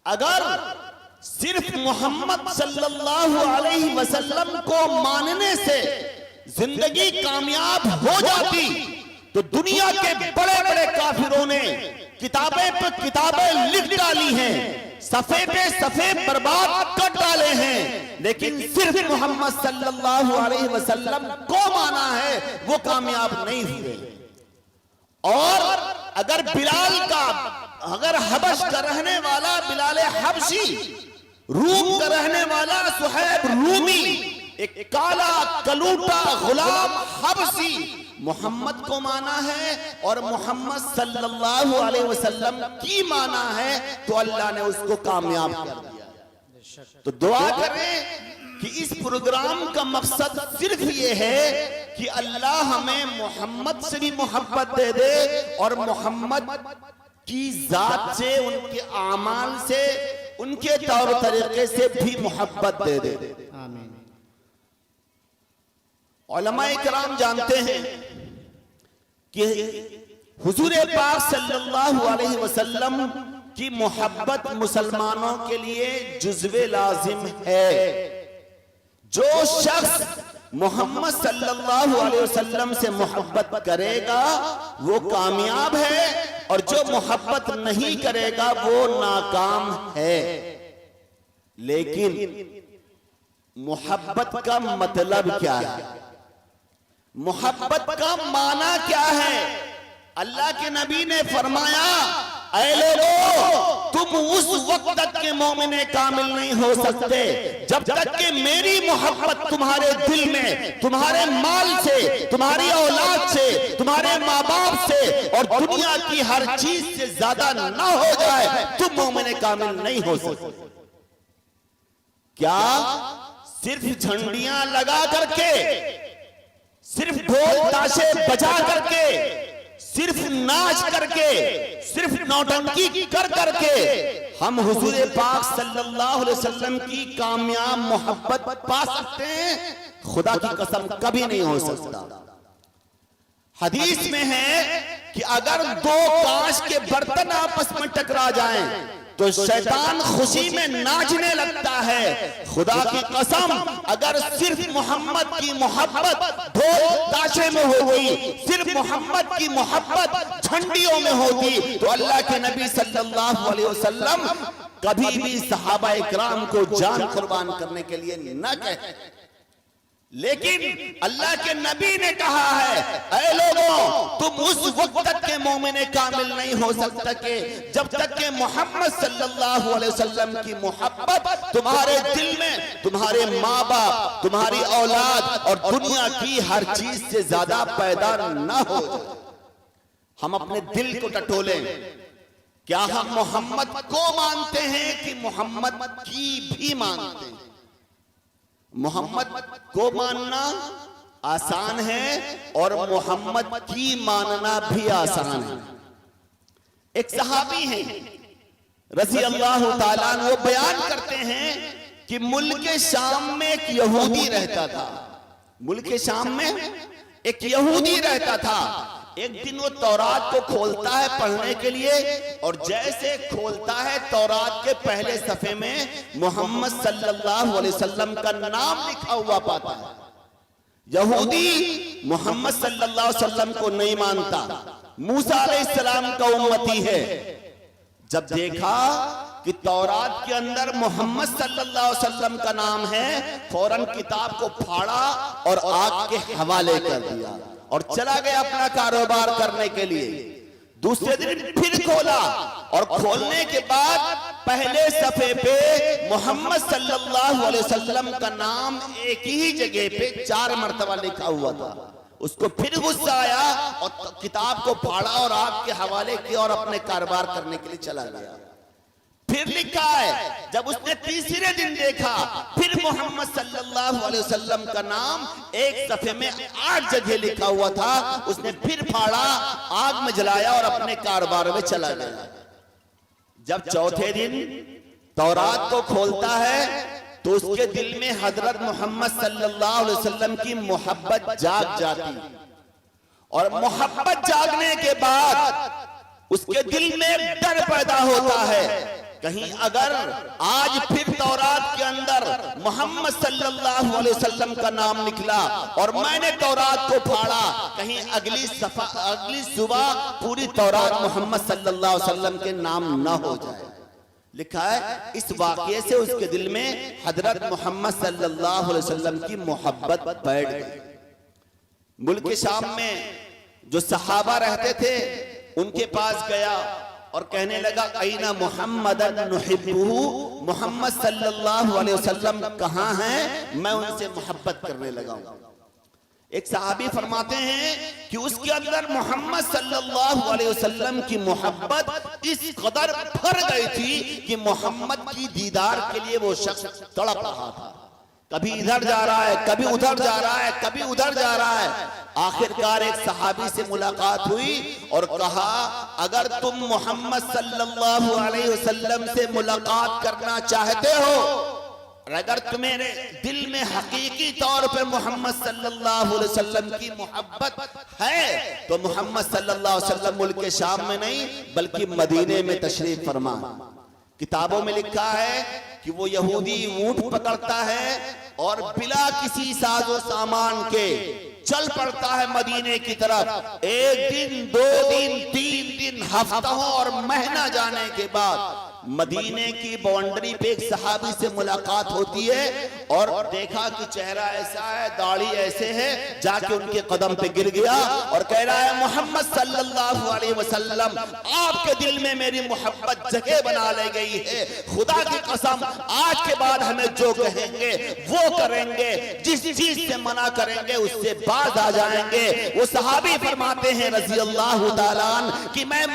अगर सिर्फ मोहम्मद सल्लल्लाहु अलैहि वसल्लम को मानने से जिंदगी कामयाब हो जाती तो दुनिया के बड़े बड़े काफिरों ने किताबें पे किताबें लिख डाली हैं, सफे पे सफे बर्बाद कर डाले हैं, लेकिन सिर्फ मोहम्मद सल्लल्लाहु अलैहि वसल्लम को माना है वो कामयाब नहीं हुए। और अगर हबश का रहने वाला बिलाल हबशी, रूम का रहने वाला सुहैब रूमी, एक काला कलूटा गुलाम हबशी मोहम्मद को माना है और मोहम्मद सल्लल्लाहु अलैहि वसल्लम की माना है तो अल्लाह ने उसको कामयाब कर दिया। तो दुआ करें कि इस प्रोग्राम का मकसद सिर्फ ये है कि अल्लाह हमें मोहम्मद से भी मोहब्बत दे दे और मोहम्मद की जात से, उनके आमाल से, उनके तौर तरीके से भी मोहब्बत दे दे। आमीन। उलमाए किराम जानते हैं कि हुजूर पाक सल्लल्लाहु अलैहि वसल्लम की मोहब्बत मुसलमानों के लिए जुज़्वे लाजिम है। जो शख्स मोहम्मद सल्लल्लाहु अलैहि वसल्लम से मोहब्बत करेगा वो कामयाब है और जो मोहब्बत नहीं करेगा वो नाकाम है। लेकिन मोहब्बत का मतलब क्या है? मोहब्बत का माना क्या है? अल्लाह के नबी ने फरमाया, ऐ लोगों, तुम उस वक्त तक के मोमिने कामिल नहीं हो सकते जब तक कि मेरी मोहब्बत तुम्हारे दिल में, तुम्हारे माल से, तुम्हारी औलाद से, तुम्हारे माँ बाप से और दुनिया की हर चीज से ज्यादा ना हो जाए, तुम मोमिने कामिल नहीं हो सकते। क्या सिर्फ झंडियां लगा करके, सिर्फ ढोल ताशे बजा करके, सिर्फ नाच करके, सिर्फ नौटंकी कर करके हम हुजूर पाक सल्लल्लाहु अलैहि वसल्लम की कामयाब मोहब्बत पा सकते हैं? खुदा की कसम कभी नहीं हो सकता। हदीस में है कि अगर दो कांच के बर्तन आपस में टकरा जाएं तो शैतान खुशी में नाचने लगता है। खुदा की कसम अगर सिर्फ मोहम्मद की मोहब्बत ढोल ताशे में होती, सिर्फ मोहम्मद की मोहब्बत झंडियों में होती तो अल्लाह के नबी सल्लल्लाहु अलैहि वसल्लम कभी भी सहाबा इकराम को जान कुर्बान करने के लिए न कहते। लेकिन अल्लाह के नबी ने कहा है, ऐ लोगों, तुम उस वक्त तक के मोमिने कामिल नहीं हो सकते जब तक के मोहम्मद सल्लल्लाहु अलैहि वसल्लम की मोहब्बत तुम्हारे दिल में, तुम्हारे माँ बाप, तुम्हारी औलाद और दुनिया की हर चीज से ज्यादा पैदा न हो। हम अपने दिल को टटोलें। क्या हम मोहम्मद को मानते हैं कि मोहम्मद की भी मानते हैं? मोहम्मद को मानना आसान है और मोहम्मद की मानना भी आसान है। एक सहाबी हैं रज़ी अल्लाह ताला अन्हु, वो बयान करते हैं कि मुल्क शाम में एक यहूदी रहता था। मुल्क शाम में एक यहूदी रहता था। एक दिन वो तौरात को खोलता है पढ़ने के लिए और जैसे खोलता है तौरात के पहले सफे में मोहम्मद सल्लल्लाहु अलैहि वसल्लम का नाम लिखा हुआ पाता है। यहूदी मोहम्मद सल्लल्लाहु अलैहि वसल्लम को नहीं मानता, मूसा अलैहिस्सलाम का उम्मती है। जब देखा कि तौरात के अंदर मोहम्मद सल्लल्लाहु अलैहि वसल्लम का नाम है, फौरन किताब को फाड़ा और आग के हवाले कर दिया और चला गया अपना कारोबार करने के लिए। दूसरे दिन फिर खोला और खोलने के बाद पहले सफे पे मोहम्मद सल्लल्लाहु अलैहि वसल्लम का नाम एक ही जगह पे 4 मरतबा लिखा हुआ था। उसको फिर गुस्सा आया और किताब को फाड़ा और आग के हवाले किया और अपने कारोबार करने के लिए चला गया। फिर लिखा है जब उसने तीसरे दिन देखा फिर मोहम्मद सल्लल्लाहु अलैहि वसल्लम का नाम एक सफे में 8 जगह लिखा हुआ था। उसने फिर फाड़ा, आग में जलाया और अपने कारोबार में चला गया। जब चौथे दिन तौरात को खोलता है तो उसके दिल में हजरत मोहम्मद सल्लल्लाहु अलैहि वसल्लम की मोहब्बत जाग जाती और मोहब्बत जागने के बाद उसके दिल में डर पैदा होता है कहीं अगर आज फिर तौरात के अंदर मोहम्मद सल्लल्लाहु अलैहि वसल्लम का नाम निकला और मैंने तौरात को फाड़ा, कहीं अगली सुबह पूरी तौरात मोहम्मद सल्लल्लाहु अलैहि वसल्लम के नाम न हो जाए। लिखा है इस वाक़ये से उसके दिल में हजरत मोहम्मद सल्लल्लाहु अलैहि वसल्लम की मोहब्बत बैठ गई। मुल्क शाम में जो सहाबा रहते थे उनके पास गया और कहने लगा ऐना मुहम्मदन नुहिब्बुहु, मोहम्मद सल्लल्लाहु अलैहि वसल्लम कहाँ हैं, मैं उनसे मोहब्बत करने लगा हूं। एक सहाबी फरमाते हैं कि उसके अंदर मोहम्मद सल्लल्लाहु अलैहि वसल्लम की मोहब्बत इस कदर भर गई थी कि मोहम्मद की दीदार के लिए वो शख्स तड़प रहा था। कभी इधर जा रहा है, कभी उधर जा रहा है, कभी उधर जा रहा है। आखिरकार एक सहाबी से मुलाकात हुई और कहा अगर तुम मोहम्मद सल्लल्लाहु अलैहि वसल्लम से मुलाकात करना चाहते हो और अगर तुम्हें दिल में हकीकी तौर पे मोहम्मद सल्लल्लाहु अलैहि वसल्लम की मोहब्बत है तो मोहम्मद सल्लल्लाहु अलैहि वसल्लम मुल्क शाम में नहीं बल्कि मदीने में तशरीफ फरमा। किताबों में लिखा है कि वो यहूदी ऊंट पकड़ता है और बिला किसी साजो सामान के चल पड़ता है मदीने की तरफ। एक दिन, 2 दिन, 3 दिन, हफ्तों और महीना जाने के बाद मदीने की बाउंड्री पे एक सहाबी से मुलाकात होती है और देखा कि चेहरा ऐसा है, दाढ़ी ऐसे है, जाके उनके कदम पे गिर गया और कह रहा है मोहम्मद सल्लल्लाहु अलैहि वसल्लम आपके दिल में मेरी मोहब्बत जगह बना ले गई है। खुदा की कसम आज के बाद हमें जो कहेंगे वो करेंगे, जिस चीज से मना करेंगे उससे बाज आ जाएंगे। वो सहाबी फरमाते हैं रज़ी अल्लाह ताला अन्हु कि मैं